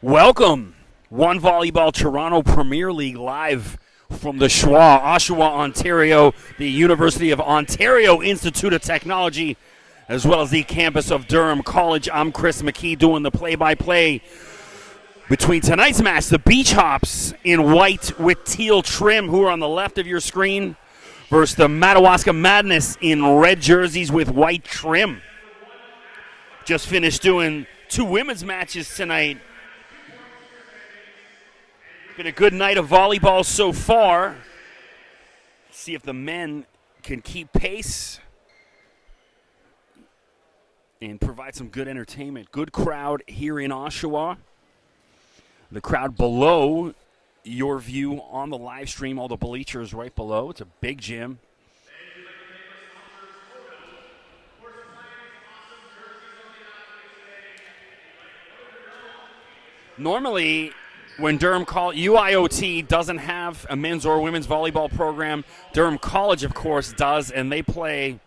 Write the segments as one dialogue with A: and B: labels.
A: Welcome, One Volleyball Toronto Premier League live from the Oshawa, Ontario, the University of Ontario Institute of Technology, as well as the campus of Durham College. I'm Chris McKee doing the play-by-play between tonight's match, the Beach Hops in white with teal trim, who are on the left of your screen, versus the Madawaska Madness in red jerseys with white trim. Just finished doing two women's matches tonight. Been a good night of volleyball so far. See if the men can keep pace and provide some good entertainment. Good crowd here in Oshawa. The crowd below your view on the live stream, all the bleachers right below. It's a big gym. Normally, when Durham UIOT doesn't have a men's or women's volleyball program, Durham College, of course, does, and they play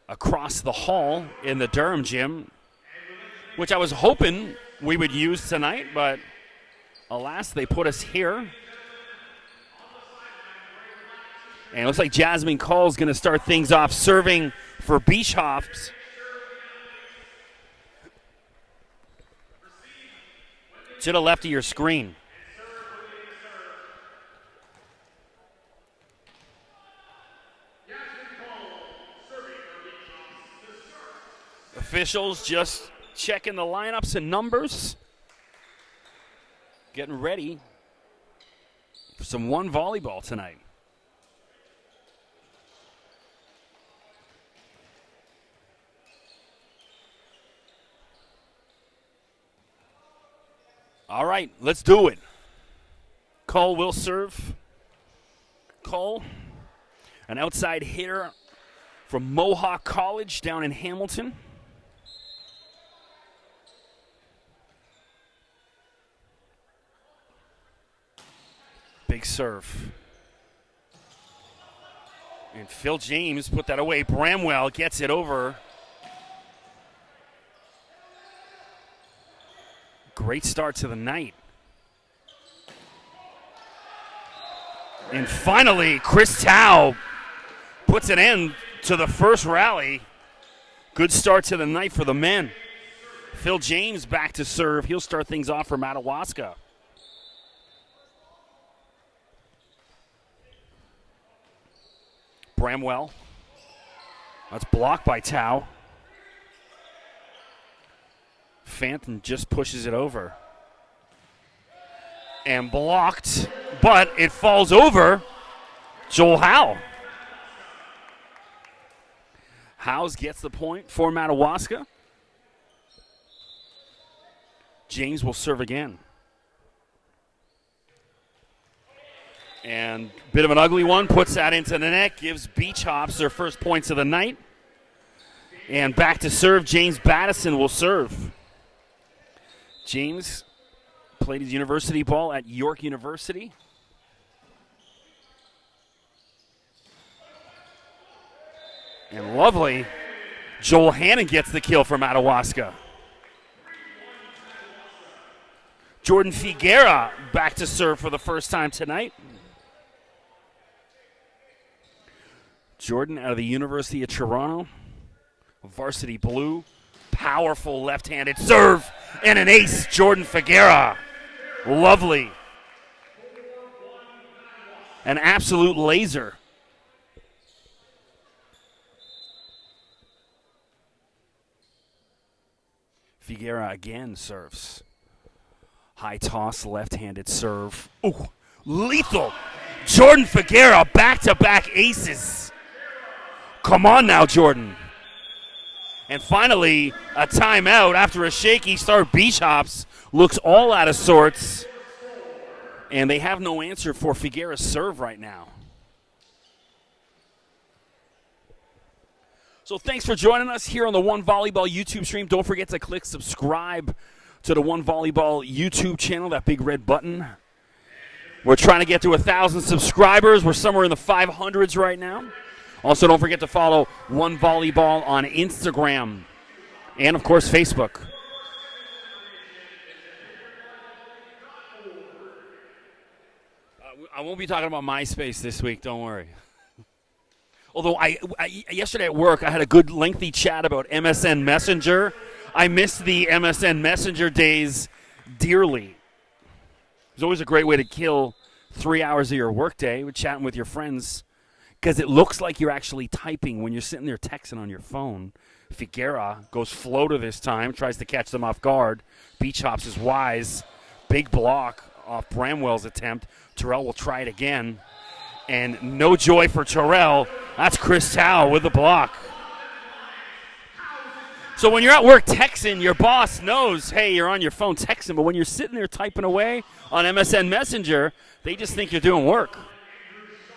A: across the hall in the Durham gym, which I was hoping we would use tonight, but alas, they put us here. And it looks like Jasmine Cole's going to start things off serving for Beach Hops. To the left of your screen. Officials just checking the lineups and numbers. Getting ready for some one volleyball tonight. All right, let's do it. Cole will serve. Cole, an outside hitter from Mohawk College down in Hamilton. Big serve. And Phil James put that away. Bramwell gets it over. Great start to the night. And finally, Chris Tao puts an end to the first rally. Good start to the night for the men. Phil James back to serve. He'll start things off for Madawaska. Bramwell. That's blocked by Tao. Fanton just pushes it over. And blocked, but it falls over Joel Howe. Howes gets the point for Madawaska. James will serve again. And bit of an ugly one, puts that into the net, gives Beach Hops their first points of the night. And back to serve, James Battison will serve. James played his university ball at York University. And lovely, Joel Hannon gets the kill for Madawaska. Jordan Figuera back to serve for the first time tonight. Jordan out of the University of Toronto, varsity blue. Powerful left-handed serve and an ace, Jordan Figuera. Lovely. An absolute laser. Figuera again serves. High toss, left-handed serve. Ooh, lethal. Jordan Figuera, back-to-back aces. Come on now, Jordan. And finally, a timeout after a shaky start. Beach Hops looks all out of sorts. And they have no answer for Figuera's serve right now. So thanks for joining us here on the One Volleyball YouTube stream. Don't forget to click subscribe to the One Volleyball YouTube channel, that big red button. We're trying to get to 1,000 subscribers. We're somewhere in the 500s right now. Also, don't forget to follow One Volleyball on Instagram and, of course, Facebook. I won't be talking about MySpace this week, don't worry. Although I yesterday at work, I had a good lengthy chat about MSN Messenger. I miss the MSN Messenger days dearly. It's always a great way to kill 3 hours of your workday with chatting with your friends, because it looks like you're actually typing when you're sitting there texting on your phone. Figuera goes floater this time, tries to catch them off guard. Beach hops is wise. Big block off Bramwell's attempt. Terrell will try it again. And no joy for Terrell. That's Chris Tao with the block. So when you're at work texting, your boss knows, hey, you're on your phone texting. But when you're sitting there typing away on MSN Messenger, they just think you're doing work.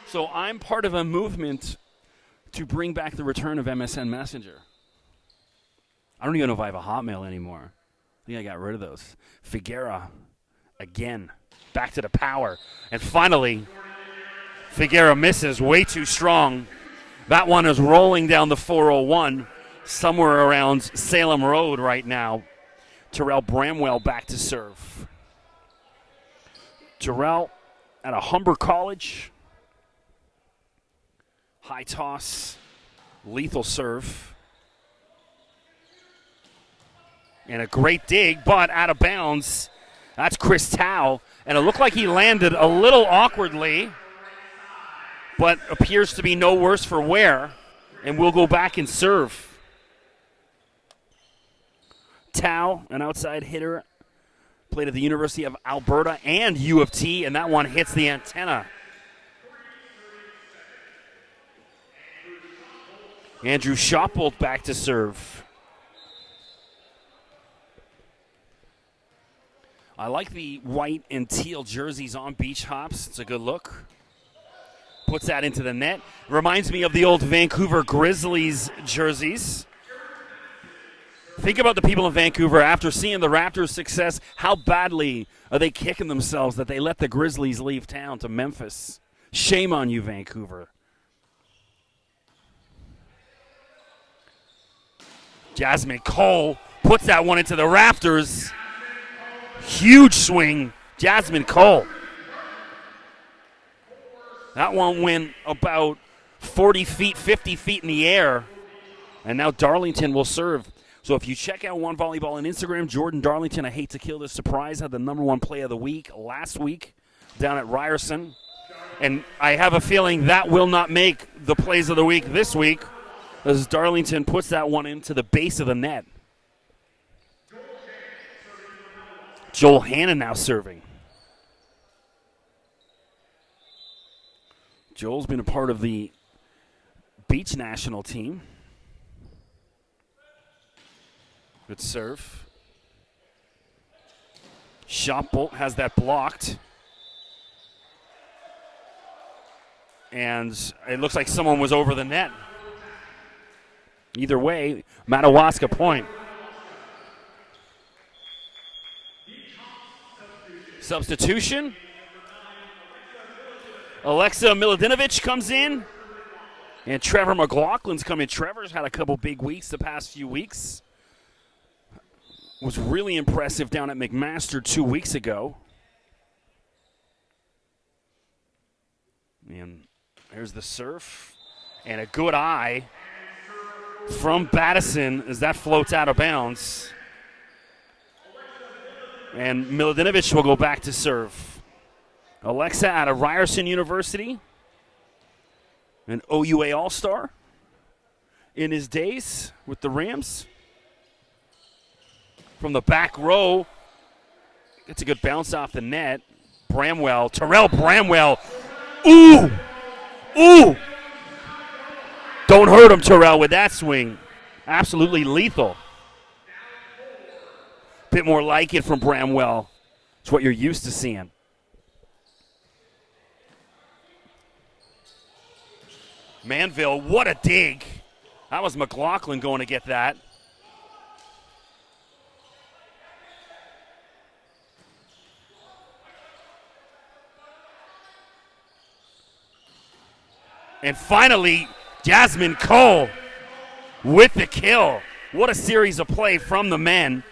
A: So I'm part of a movement to bring back the return of MSN Messenger. I don't even know if I have a Hotmail anymore. I think I got rid of those. Figuera, again, back to the power. And finally, Figuera misses way too strong. That one is rolling down the 401, somewhere around Salem Road right now. Terrell Bramwell back to serve. Terrell at a Humber College. High toss, lethal serve. And a great dig, but out of bounds. That's Chris Tao. And it looked like he landed a little awkwardly, but appears to be no worse for wear, and we'll go back and serve. Tao, an outside hitter, played at the University of Alberta and U of T, and that one hits the antenna. Andrew Shopbolt back to serve. I like the white and teal jerseys on Beach Hops. It's a good look. Puts that into the net. Reminds me of the old Vancouver Grizzlies jerseys. Think about the people in Vancouver after seeing the Raptors' success. How badly are they kicking themselves that they let the Grizzlies leave town to Memphis? Shame on you, Vancouver. Jasmine Cole puts that one into the rafters. Huge swing, Jasmine Cole. That one went about 40 feet, 50 feet in the air. And now Darlington will serve. So if you check out One Volleyball on Instagram, Jordan Darlington, I hate to kill this surprise, had the #1 play of the week last week down at Ryerson. And I have a feeling that will not make the plays of the week this week, as Darlington puts that one into the base of the net. Joel Hannon now serving. Joel's been a part of the Beach national team. Good serve. Shopbolt has that blocked. And it looks like someone was over the net. Either way, Madawaska point. Substitution. Alexa Miladinovich comes in. And Trevor McLaughlin's come in. Trevor's had a couple big weeks the past few weeks. Was really impressive down at McMaster 2 weeks ago. And there's the serve. And a good eye from Battison as that floats out of bounds. And Miladinovich will go back to serve. Alexa out of Ryerson University. An OUA All-Star in his days with the Rams. From the back row, gets a good bounce off the net. Bramwell, Terrell Bramwell. Ooh! Ooh! Don't hurt him, Terrell, with that swing. Absolutely lethal. Bit more like it from Bramwell. It's what you're used to seeing. Manville, what a dig. That was McLaughlin going to get that. And finally, Jasmine Cole with the kill. What a series of play from the men.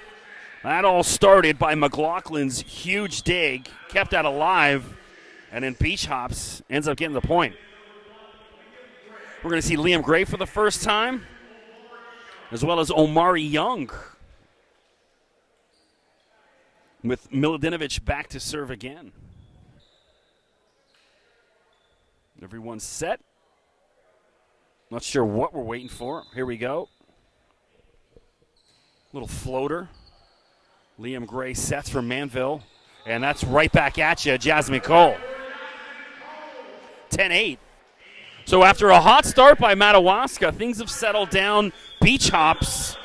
A: That all started by McLaughlin's huge dig, kept that alive, And then Beach Hops ends up getting the point. We're going to see Liam Gray for the first time, as well as Omari Young, with Miladinovich back to serve again. Everyone's set. Not sure what we're waiting for. Here we go. Little floater. Liam Gray sets for Manville. And that's right back at you, Jasmine Cole. 10-8. So after a hot start by Madawaska, things have settled down. Beach Hops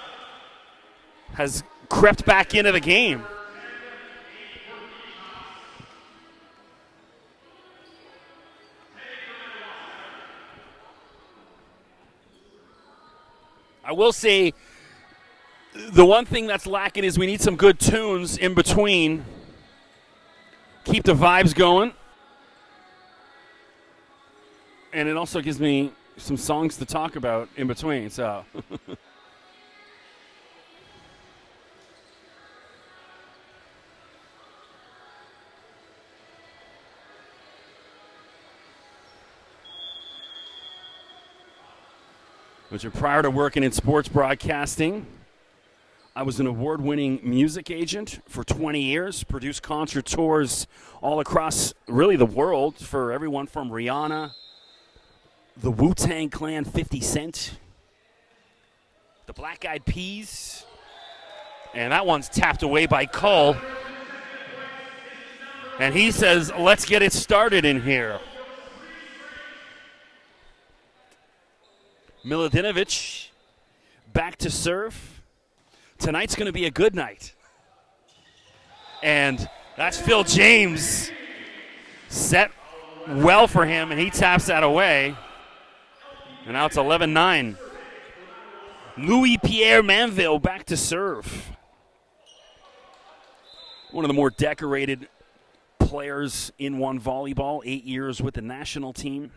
A: has crept back into the game. I will say the one thing that's lacking is we need some good tunes in between. Keep the vibes going. And it also gives me some songs to talk about in between, so. Which prior to working in sports broadcasting, I was an award-winning music agent for 20 years, produced concert tours all across really the world for everyone from Rihanna, the Wu-Tang Clan, 50 Cent, the Black Eyed Peas, and that one's tapped away by Cole. And he says, let's get it started in here. Miladinovich back to serve. Tonight's going to be a good night. And that's Phil James set well for him, and he taps that away. And now it's 11-9. Louis-Pierre Manville back to serve. One of the more decorated players in one volleyball, 8 years with the national team.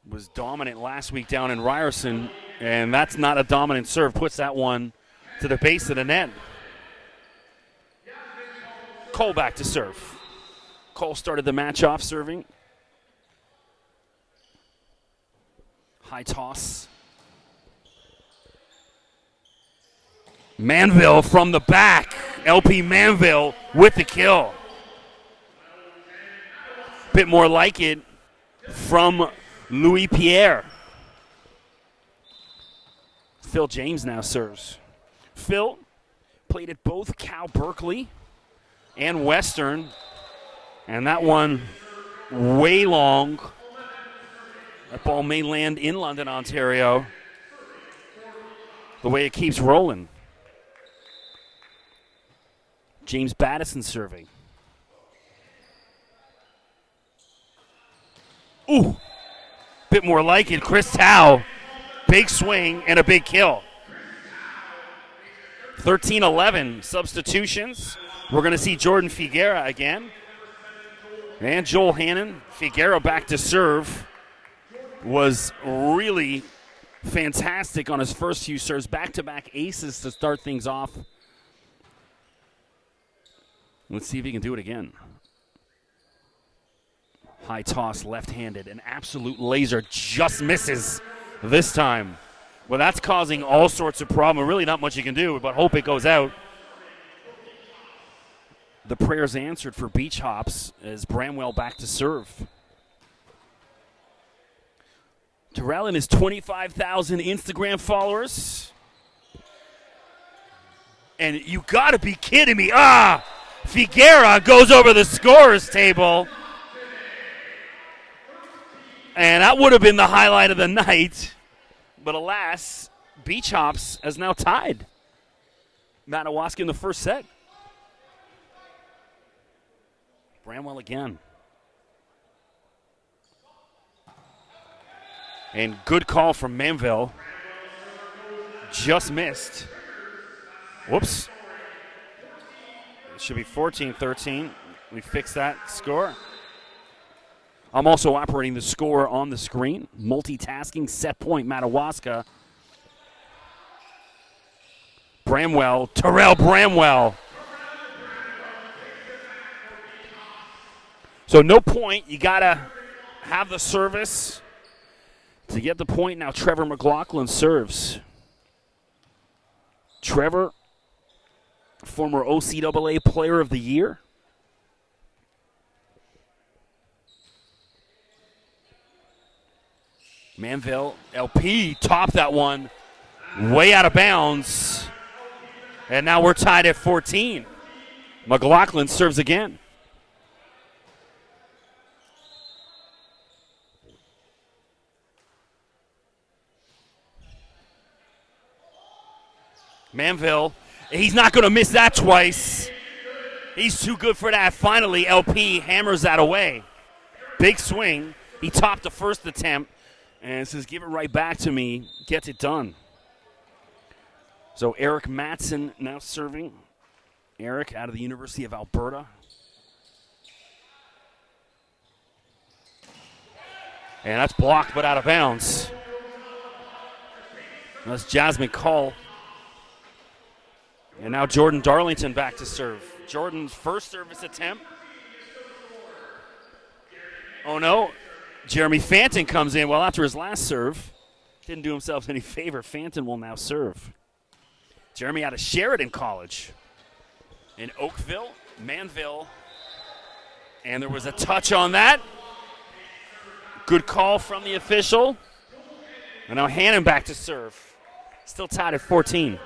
A: Was dominant last week down in Ryerson, and that's not a dominant serve. Puts that one to the base of the net. Cole back to serve. Cole started the match off serving. High toss. Manville from the back. LP Manville with the kill. Bit more like it from Louis-Pierre. Phil James now serves. Phil played at both Cal Berkeley and Western, and that one way long. That ball may land in London, Ontario. The way it keeps rolling. James Battison serving. Ooh. Bit more like it. Chris Tao. Big swing and a big kill. 13-11 substitutions. We're going to see Jordan Figuera again. And Joel Hannon. Figuera back to serve. Was really fantastic on his first few serves. Back-to-back aces to start things off. Let's see if he can do it again. High toss, left-handed. An absolute laser, just misses this time. Well, that's causing all sorts of problems. Really not much you can do, but hope it goes out. The prayers answered for Beach Hops as Bramwell back to serve. Terrell and his 25,000 Instagram followers. And you gotta be kidding me. Figuera goes over the scorer's table. And that would have been the highlight of the night. But alas, Beach Hops has now tied Madawaska in the first set. Bramwell again. And good call from Manville. Just missed. Whoops. It should be 14-13. We fixed that score. I'm also operating the score on the screen. Multitasking, set point, Madawaska. Bramwell, Terrell Bramwell. So no point. You got to have the service to get the point. Now Trevor McLaughlin serves. Trevor, former OCAA Player of the Year. Manville, LP, topped that one. Way out of bounds. And now we're tied at 14. McLaughlin serves again. Manville, he's not going to miss that twice. He's too good for that. Finally, LP hammers that away. Big swing. He topped the first attempt and says, give it right back to me. Gets it done. So Eric Mattson now serving. Eric out of the University of Alberta. And that's blocked but out of bounds. That's Jasmine Call. And now Jordan Darlington back to serve. Jordan's first service attempt. Oh no, Jeremy Fanton comes in well after his last serve. Didn't do himself any favor. Fanton will now serve. Jeremy out of Sheridan College. In Oakville, Manville. And there was a touch on that. Good call from the official. And now Hannon back to serve. Still tied at 14.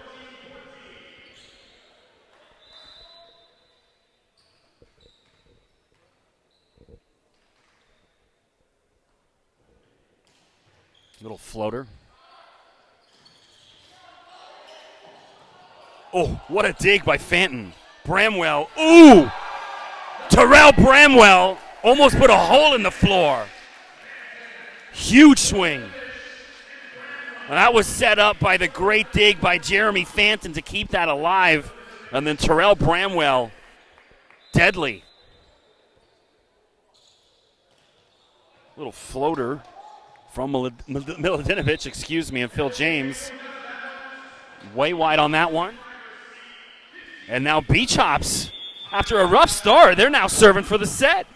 A: Little floater. Oh, what a dig by Fanton. Bramwell. Ooh! Terrell Bramwell almost put a hole in the floor. Huge swing. And that was set up by the great dig by Jeremy Fanton to keep that alive. And then Terrell Bramwell, deadly. Little floater from Miladinovich, and Phil James. Way wide on that one. And now Beach Hops, after a rough start, they're now serving for the set.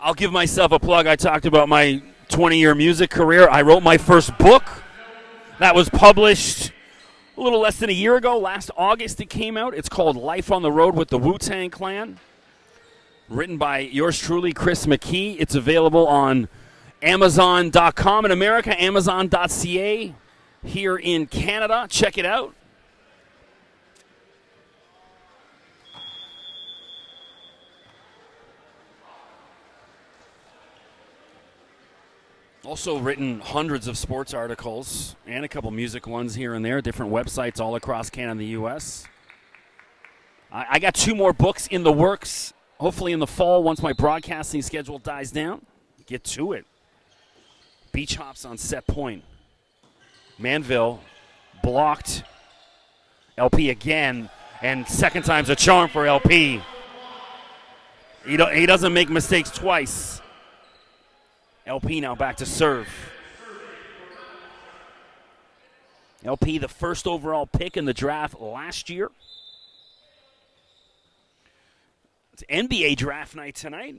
A: I'll give myself a plug. I talked about my 20-year music career. I wrote my first book that was published a little less than a year ago. Last August it came out. It's called Life on the Road with the Wu-Tang Clan. Written by yours truly, Chris McKee. It's available on Amazon.com in America, Amazon.ca here in Canada. Check it out. Also written hundreds of sports articles and a couple music ones here and there, different websites all across Canada and the U.S. I got 2 more books in the works, hopefully in the fall once my broadcasting schedule dies down. Get to it. Beach Hops on set point. Manville blocked. LP again, and second time's a charm for LP. He doesn't make mistakes twice. LP now back to serve. LP, the first overall pick in the draft last year. It's NBA draft night tonight.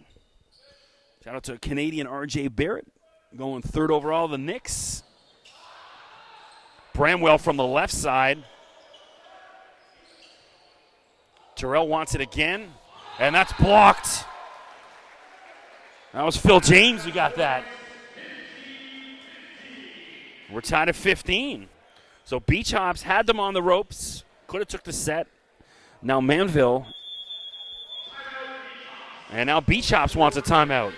A: Shout out to Canadian RJ Barrett, going 3rd overall, the Knicks. Bramwell from the left side. Terrell wants it again, and that's blocked. That was Phil James who got that. We're tied at 15. So Beach Hops had them on the ropes. Could have took the set. Now Manville. And now Beach Hops wants a timeout.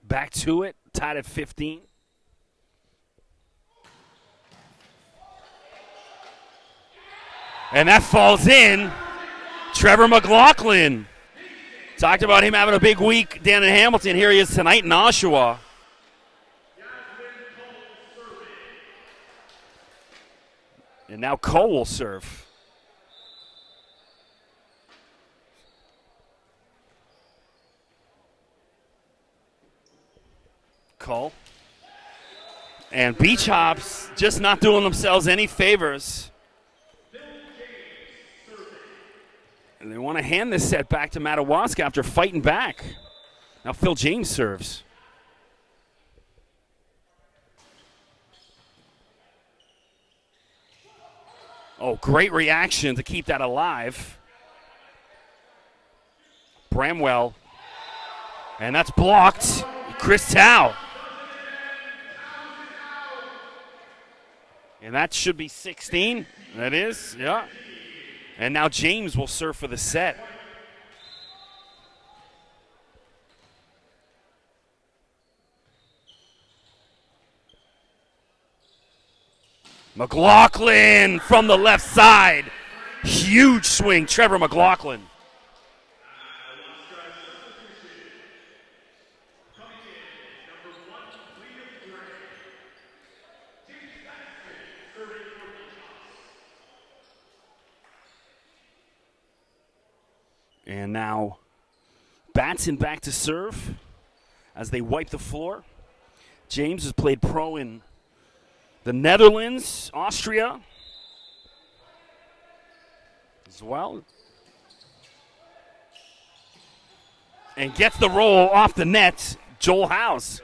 A: back to it, tied at 15. And that falls in. Trevor McLaughlin. Talked about him having a big week down in Hamilton. Here he is tonight in Oshawa. And now Cole will serve. Cole. And Beach Hops just not doing themselves any favors. And they want to hand this set back to Madawaska after fighting back. Now Phil James serves. Oh, great reaction to keep that alive. Bramwell. And that's blocked. Chris Tao. And that should be 16. That is, yeah. And now James will serve for the set. McLaughlin from the left side. Huge swing, Trevor McLaughlin. And now Batson back to serve as they wipe the floor. James has played pro in the Netherlands, Austria as well. And gets the roll off the net, Joel House.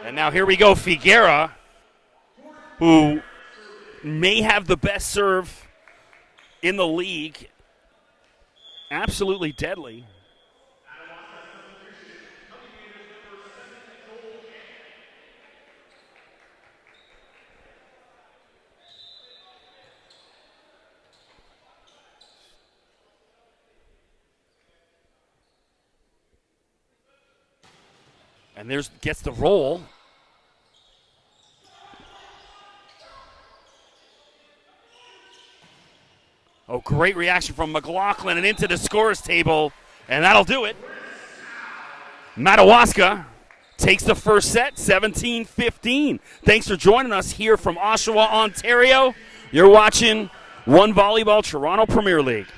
A: And now here we go, Figuera, who may have the best serve in the league. Absolutely deadly. And there's gets the roll. Oh, great reaction from McLaughlin and into the scorer's table, and that'll do it. Madawaska takes the first set, 17-15. Thanks for joining us here from Oshawa, Ontario. You're watching One Volleyball Toronto Premier League.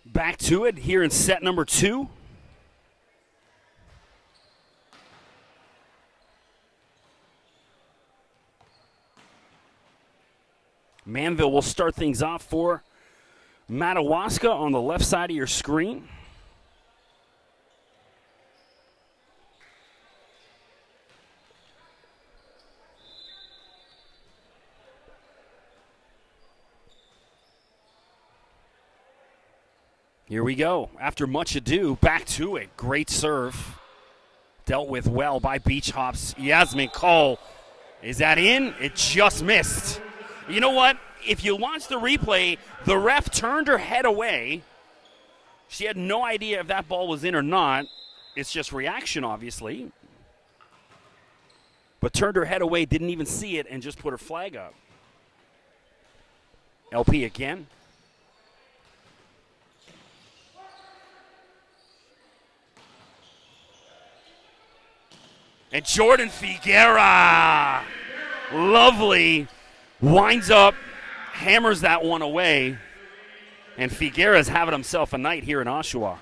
A: Back to it here in set number 2. Manville will start things off for Madawaska on the left side of your screen. Here we go. After much ado, back to it. Great serve. Dealt with well by Beach Hops. Yasmin Cole. Is that in? It just missed. You know what? If you watch the replay, the ref turned her head away. She had no idea if that ball was in or not. It's just reaction, obviously. But turned her head away, didn't even see it, and just put her flag up. LP again. And Jordan Figuera, lovely, winds up, hammers that one away, and Figuera's having himself a night here in Oshawa.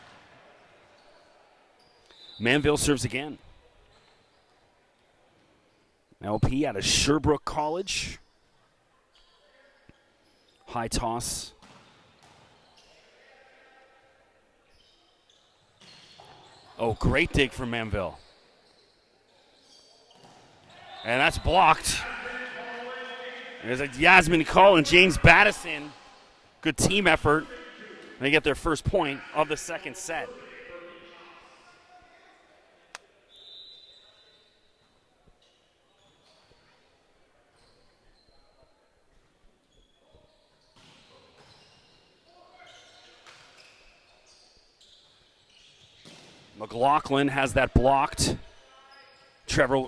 A: Manville serves again. LP out of Sherbrooke College. High toss. Oh, great dig from Manville. And that's blocked. There's a Yasmin Call and James Battison. Good team effort. They get their first point of the second set. McLaughlin has that blocked. Trevor,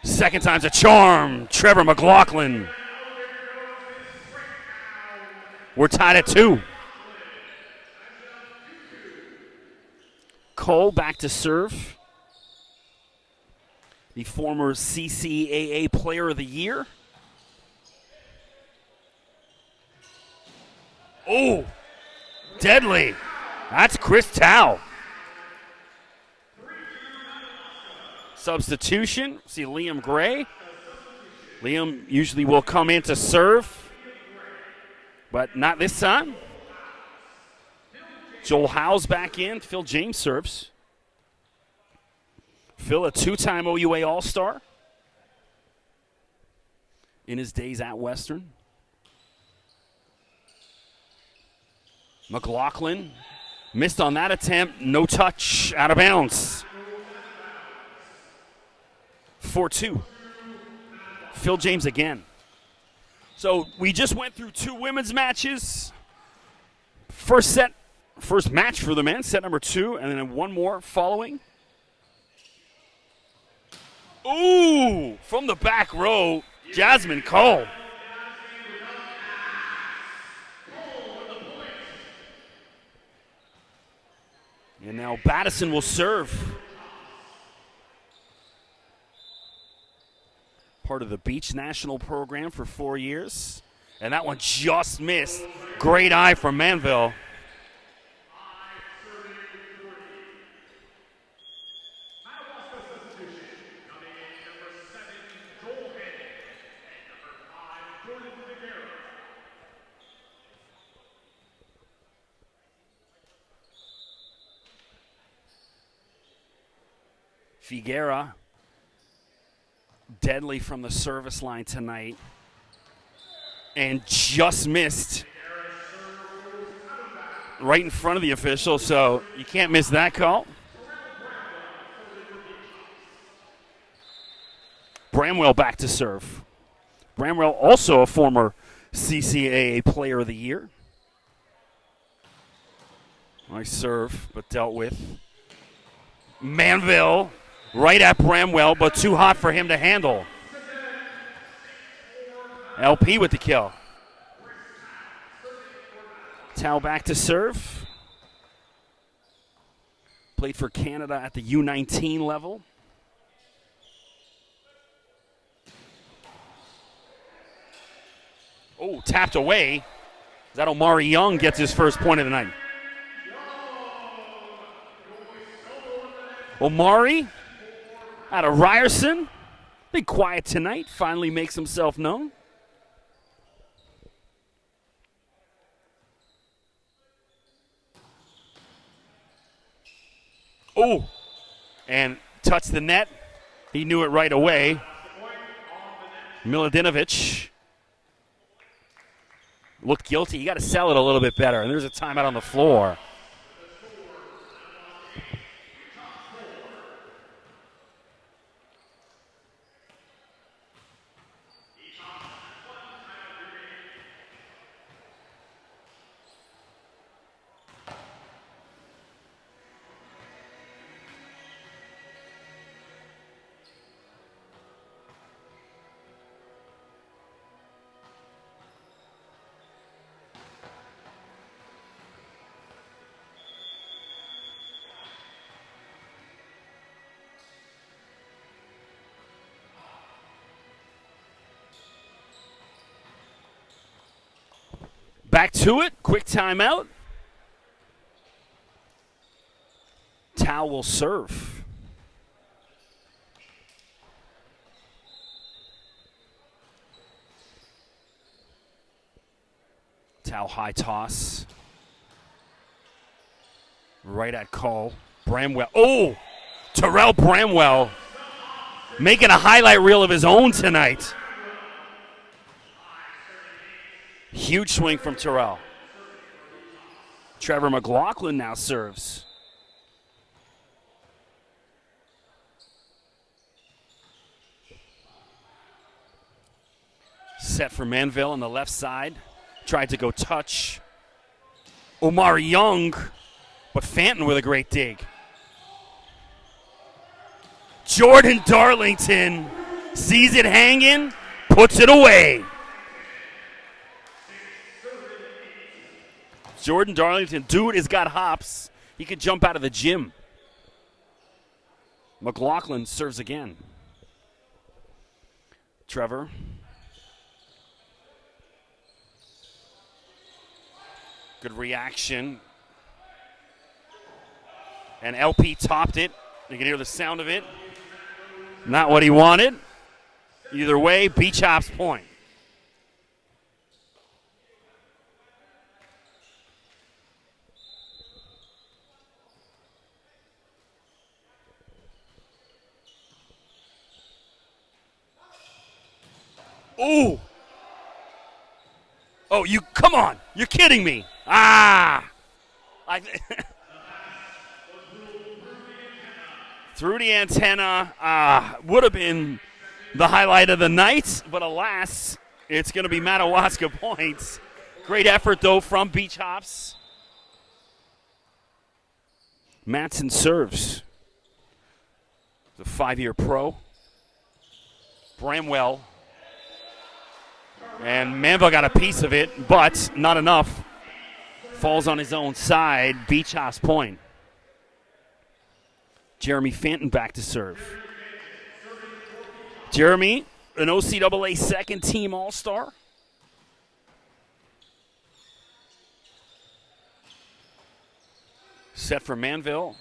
A: second time's a charm. Trevor McLaughlin. We're tied at 2. Cole back to serve. The former CCAA Player of the Year. Oh, deadly. That's Chris Tao. Substitution. See Liam Gray. Liam usually will come in to serve, but not this time. Joel Howes back in. Phil James serves. Phil, a 2-time OUA All-Star in his days at Western. McLaughlin missed on that attempt. No touch. Out of bounds. 4-2. Phil James again. So we just went through 2 women's matches. First match for the men, set number 2, and then one more following. Ooh, from the back row, Jasmine Cole. And now Battison will serve. Part of the Beach National program for 4 years. And that one just missed. Great eye from Manville. Figuera, deadly from the service line tonight, and just missed right in front of the official, so you can't miss that call. Bramwell back to serve. Bramwell also a former CCAA Player of the Year. Nice serve, but dealt with. Manville right at Bramwell, but too hot for him to handle. LP with the kill. Tao back to serve. Played for Canada at the U19 level. Oh, tapped away. That Omari Young gets his first point of the night. Omari out of Ryerson. Been quiet tonight. Finally makes himself known. Oh, and touched the net. He knew it right away. Miladinovich looked guilty. You got to sell it a little bit better. And there's a timeout on the floor. Back to it. Quick timeout. Tao will serve. Tao high toss. Right at Cole. Bramwell. Oh! Terrell Bramwell making a highlight reel of his own tonight. Huge swing from Terrell. Trevor McLaughlin now serves. Set for Manville on the left side. Tried to go touch. Omar Young, but Fanton with a great dig. Jordan Darlington sees it hanging, puts it away. Jordan Darlington, dude has got hops. He could jump out of the gym. McLaughlin serves again. Trevor. Good reaction. And LP topped it. You can hear the sound of it. Not what he wanted. Either way, Beach Hops point. Ooh. Oh, you, come on. You're kidding me. Through the antenna. Would have been the highlight of the night, but alas, it's going to be Madawaska points. Great effort, though, from Beach Hops. Matson serves. The 5-year pro. Bramwell. And Manville got a piece of it, but not enough. Falls on his own side. Beach House point. Jeremy Fanton back to serve. Jeremy, an OCAA second team All-Star. Set for Manville.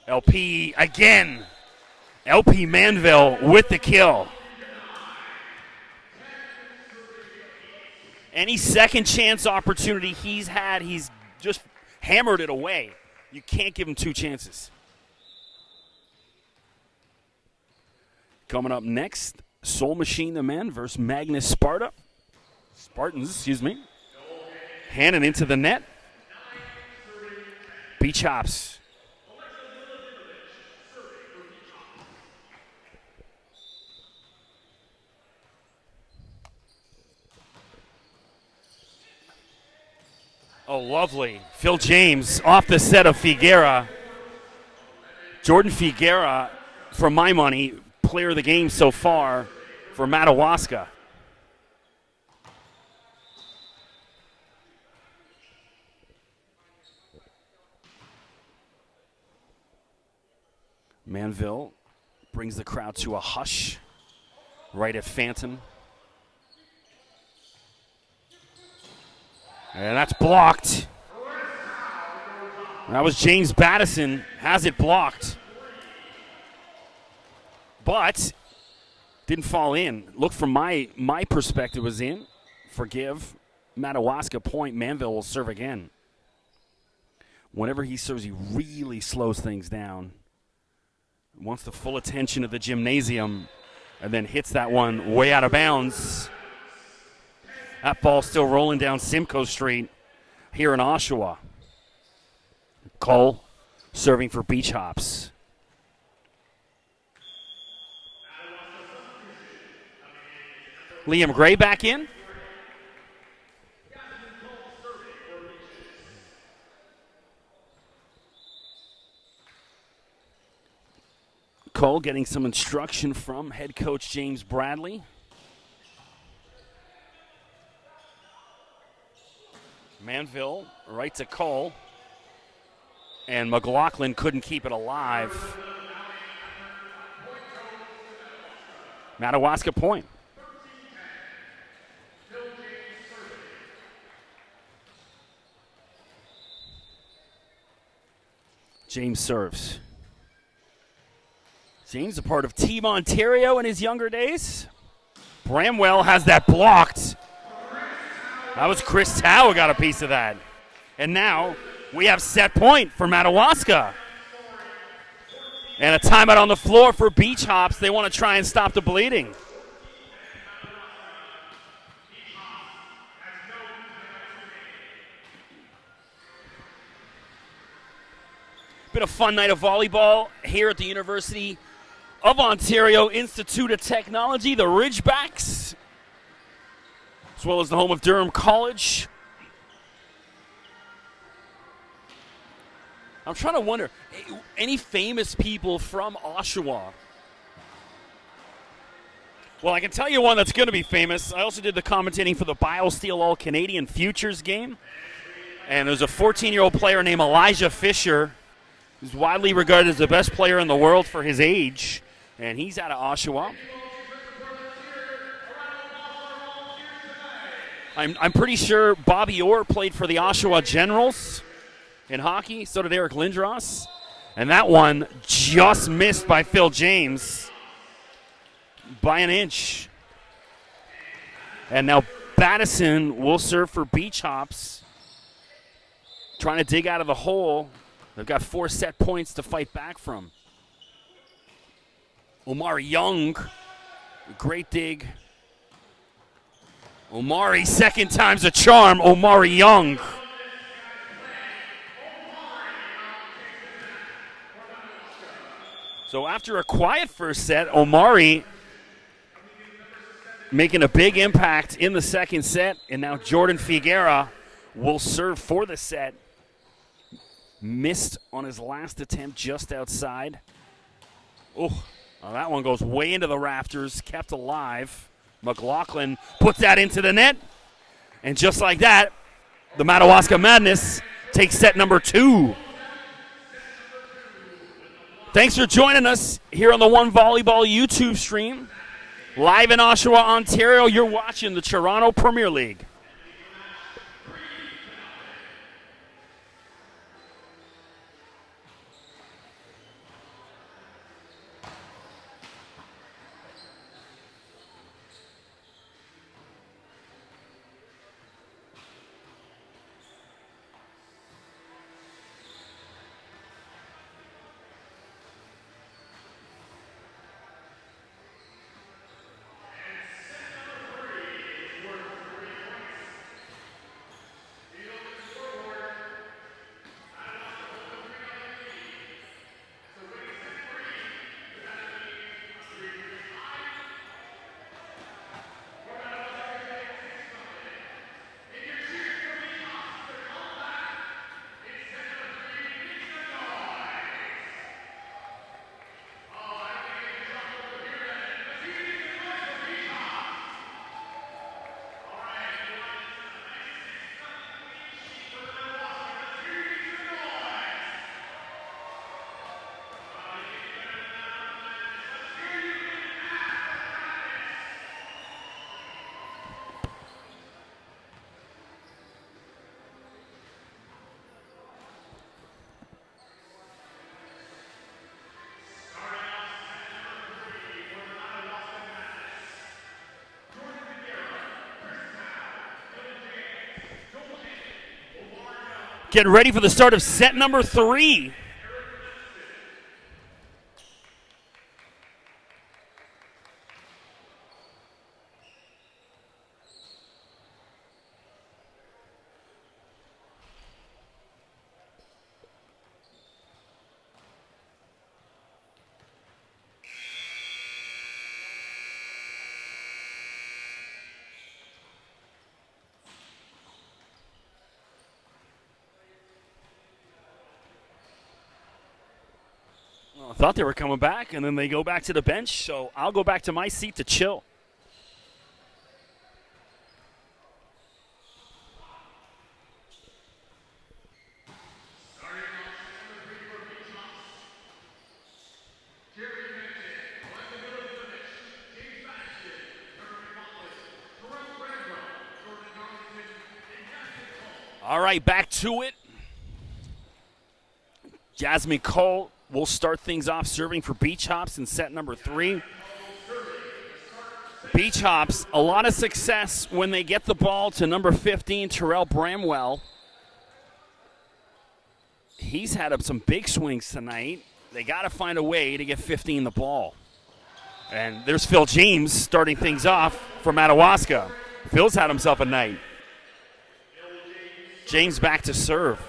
A: LP again. LP Manville with the kill. Any second chance opportunity he's had, he's just hammered it away. You can't give him two chances. Coming up next, Soul Machine the Men versus Magnus Spartans, excuse me. Hannon into the net. Beach Hops. Oh, lovely. Phil James off the set of Figuera. Jordan Figuera, for my money, player of the game so far for Madawaska. Manville brings the crowd to a hush right at Fanton. And that's blocked. That was James Battison, has it blocked. But didn't fall in. Look, from my perspective, was in. Forgive. Madawaska point. Manville will serve again. Whenever he serves, he really slows things down. Wants the full attention of the gymnasium, and then hits that one way out of bounds. That ball still rolling down Simcoe Street here in Oshawa. Cole serving for Beach Hops. Liam Gray back in. Cole getting some instruction from head coach James Bradley. Manville right to Cole. And McLaughlin couldn't keep it alive. Madawaska point. James serves. James a part of Team Ontario in his younger days. Bramwell has that blocked. That was Chris Tao who got a piece of that. And now we have set point for Madawaska. And a timeout on the floor for Beach Hops. They want to try and stop the bleeding. Been a fun night of volleyball here at the University of Ontario Institute of Technology, the Ridgebacks, as well as the home of Durham College. I'm trying to wonder, any famous people from Oshawa? Well, I can tell you one that's going to be famous. I also did the commentating for the BioSteel All-Canadian Futures game. And there's a 14-year-old player named Elijah Fisher, who's widely regarded as the best player in the world for his age. And he's out of Oshawa. I'm pretty sure Bobby Orr played for the Oshawa Generals in hockey. So did Eric Lindros. And that one just missed by Phil James by an inch. And now Battison will serve for Beach Hops. Trying to dig out of the hole. They've got 4 set points to fight back from. Omari Young, great dig. Omari, second time's a charm. Omari Young. So after a quiet first set, Omari making a big impact in the second set. And now Jordan Figuera will serve for the set. Missed on his last attempt just outside. Oh, well, that one goes way into the rafters, kept alive. McLaughlin puts that into the net. And just like that, the Madawaska Madness takes set number 2. Thanks for joining us here on the One Volleyball YouTube stream. Live in Oshawa, Ontario, you're watching the Toronto Premier League. Getting ready for the start of set number 3. I thought they were coming back, and then they go back to the bench, so I'll go back to my seat to chill. All right, back to it. Jasmine Cole will start things off serving for Beach Hops in set number 3. Beach Hops, a lot of success when they get the ball to number 15, Terrell Bramwell. He's had up some big swings tonight. They got to find a way to get 15 the ball. And there's Phil James starting things off for Madawaska. Phil's had himself a night. James back to serve.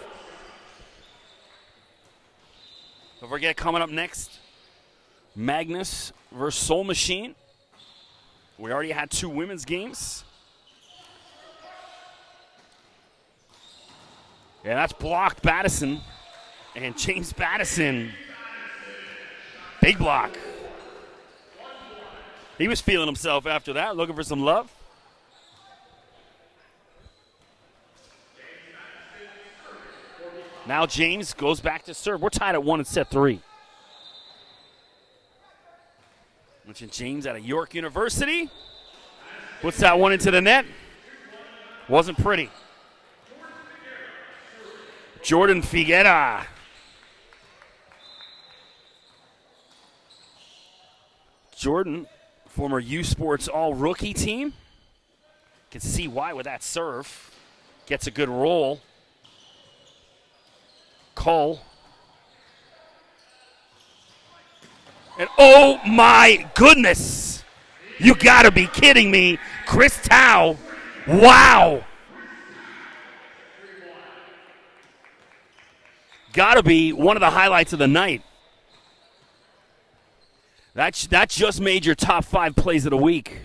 A: Don't forget, coming up next, Magnus versus Soul Machine. We already had 2 women's games. Yeah, that's blocked Battison. And James Battison, big block. He was feeling himself after that, looking for some love. Now James goes back to serve. We're tied at 1 in set 3. Mentioned James out of York University. Puts that one into the net. Wasn't pretty. Jordan Figuera. Jordan, former U Sports All-Rookie team. Can see why with that serve. Gets a good roll. Cole. And oh my goodness! You gotta be kidding me. Chris Tao. Wow! Gotta be one of the highlights of the night. That just made your top 5 plays of the week.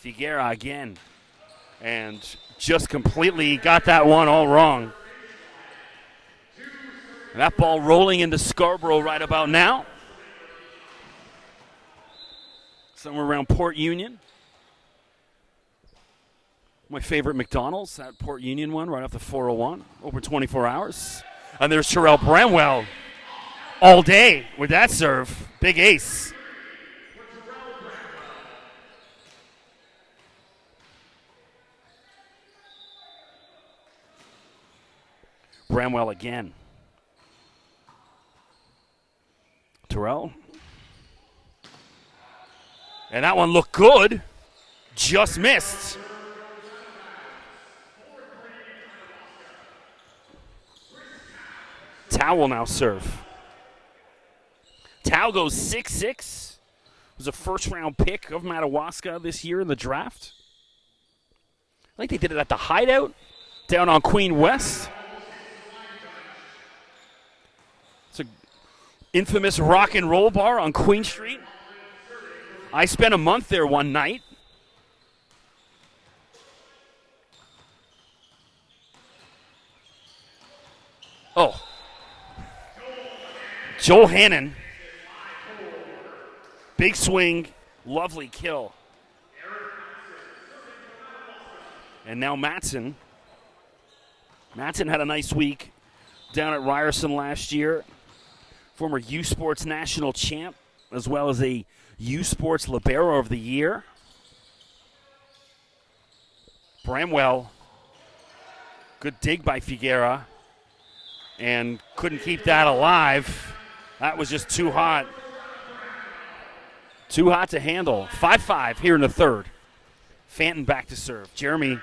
A: Figuera again. And just completely got that one all wrong. That ball rolling into Scarborough right about now. Somewhere around Port Union. My favorite McDonald's, that Port Union one right off the 401. Open 24 hours. And there's Terrell Bramwell all day with that serve. Big ace. Bramwell again. Terrell. And that one looked good. Just missed. Tao will now serve. Tao goes 6'6". Was a first-round pick of Madawaska this year in the draft. I think they did it at the Hideout down on Queen West. It's an infamous rock and roll bar on Queen Street. I spent a month there one night. Oh. Joel Hannon. Big swing. Lovely kill. And now Matson. Matson had a nice week down at Ryerson last year. Former U Sports National Champ, as well as a U Sports Libero of the Year. Bramwell. Good dig by Figuera. And couldn't keep that alive. That was just too hot. Too hot to handle. 5-5 here in the third. Fanton back to serve. Jeremy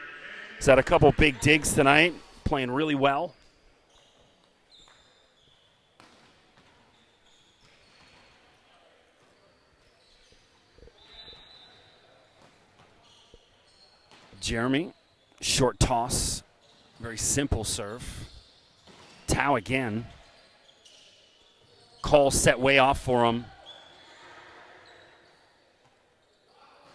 A: has had a couple big digs tonight. playing really well. Jeremy, short toss, very simple serve. Tao again. Cole set way off for him.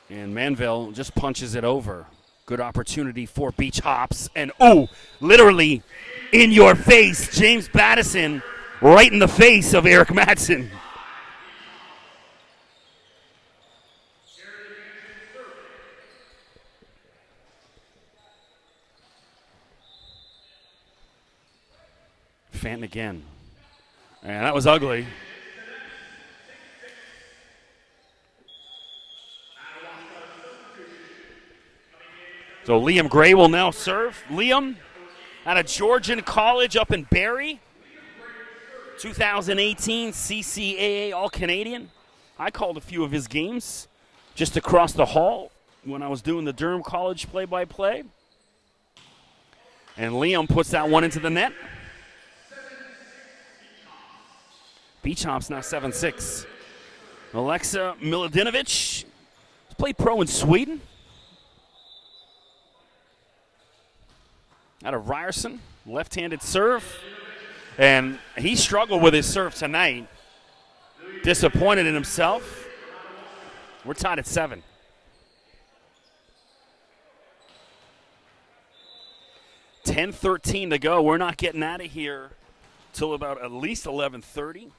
A: And Manville just punches it over. Good opportunity for beach hops. And, oh, literally in your face, James Battison right in the face of Eric Madsen. Fenton again. And that was ugly. So Liam Gray will now serve. Liam out of Georgian College up in Barrie. 2018 CCAA All-Canadian. I called a few of his games just across the hall when I was doing the Durham College play-by-play. And Liam puts that one into the net. Beach Hops now 7-6. Alexa Miladinovic played pro in Sweden. Out of Ryerson, left-handed serve. And he struggled with his serve tonight. Disappointed in himself. We're tied at 7. $10:13 to go. We're not getting out of here till about at least 11:30.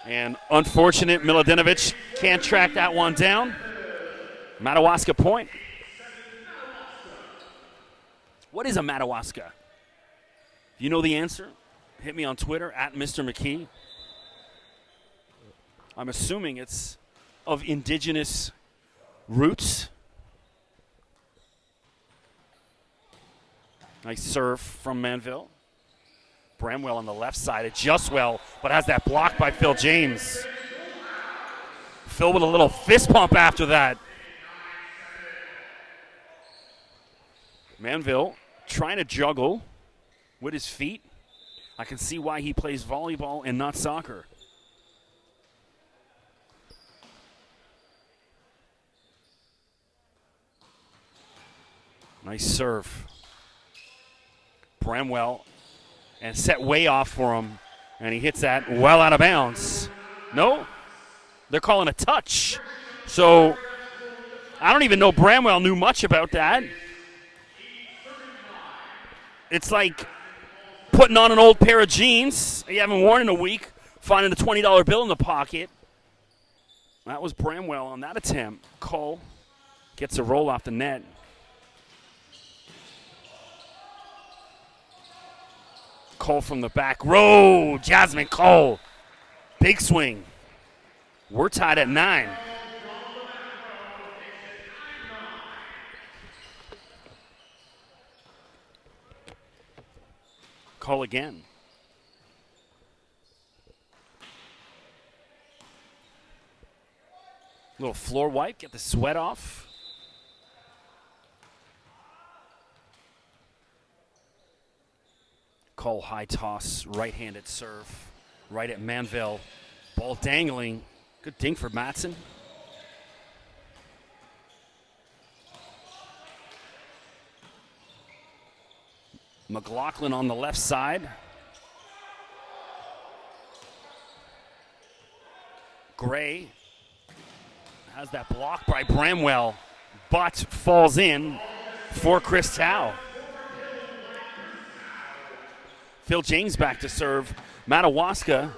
A: And unfortunate, Miladinovic can't track that one down. Madawaska point. What is a Madawaska? If you know the answer, hit me on Twitter, at Mr. McKee. I'm assuming it's of indigenous roots. Nice serve from Manville. Bramwell on the left side, adjusts well, but has that block by Phil James. Phil with a little fist pump after that. Manville trying to juggle with his feet. I can see why he plays volleyball and not soccer. Nice serve. Bramwell. And set way off for him. And he hits that well out of bounds. No? They're calling a touch. So I don't even know Bramwell knew much about that. It's like putting on an old pair of jeans you haven't worn in a week, finding a $20 bill in the pocket. That was Bramwell on that attempt. Cole gets a roll off the net. Cole from the back row. Jasmine Cole. Big swing. We're tied at 9. Cole again. Little floor wipe. Get the sweat off. Cole high toss, right-handed serve, right at Manville. Ball dangling. Good ding for Madsen. McLaughlin on the left side. Gray has that block by Bramwell, but falls in for Chris Tao. Phil James back to serve. Madawaska.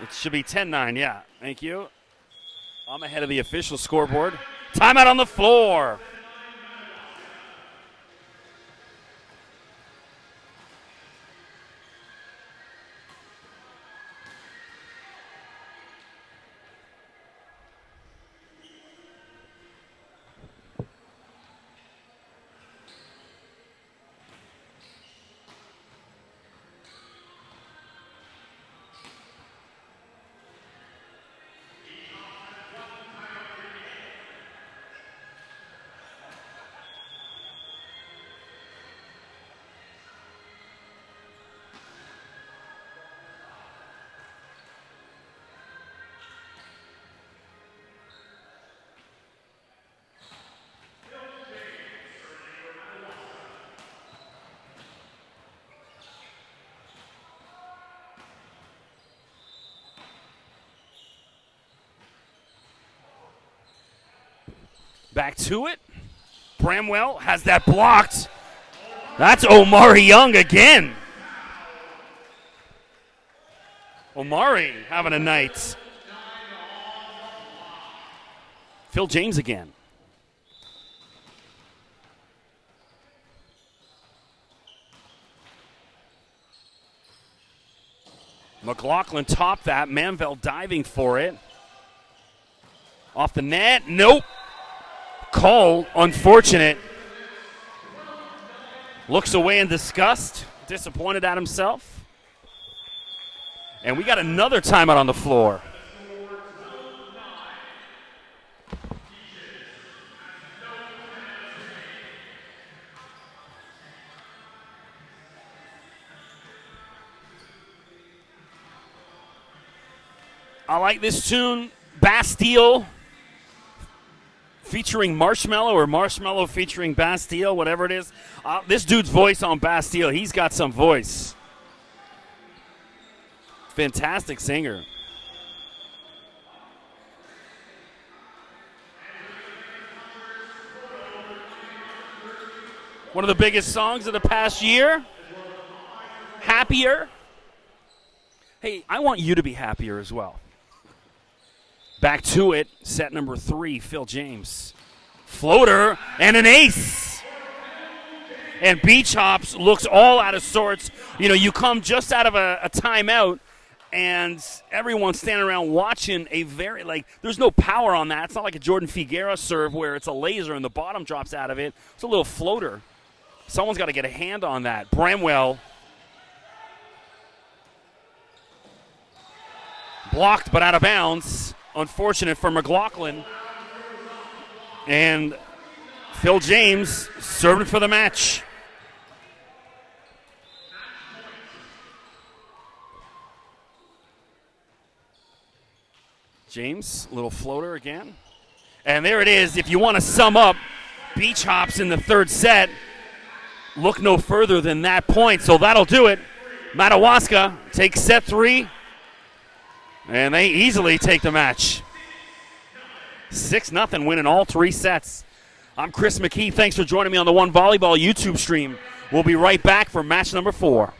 A: It should be 10-9, yeah. Thank you. I'm ahead of the official scoreboard. Timeout on the floor. Back to it. Bramwell has that blocked. That's Omari Young again. Omari having a night. Phil James again. McLaughlin topped that. Manvel diving for it. Off the net. Nope. Call. Unfortunate. Looks away in disgust. Disappointed at himself. And we got another timeout on the floor. I like this tune, Bastille, featuring Marshmello or Marshmello featuring Bastille, whatever it is. This dude's voice on Bastille, he's got some voice. Fantastic singer. One of the biggest songs of the past year. Happier. Hey, I want you to be happier as well. Back to it, set number 3, Phil James. Floater and an ace. And Beach Hops looks all out of sorts. You know, you come just out of a timeout, and everyone's standing around watching a very, there's no power on that. It's not like a Jordan Figueroa serve where it's a laser and the bottom drops out of it. It's a little floater. Someone's got to get a hand on that. Bramwell. Blocked but out of bounds. Unfortunate for McLaughlin. And Phil James serving for the match. James, little floater again. And there it is. If you want to sum up Beach Hops in the third set, look no further than that point. So that'll do it. Madawaska takes set 3. And they easily take the match. 6-0 winning all 3 sets. I'm Chris McKee. Thanks for joining me on the One Volleyball YouTube stream. We'll be right back for match number 4.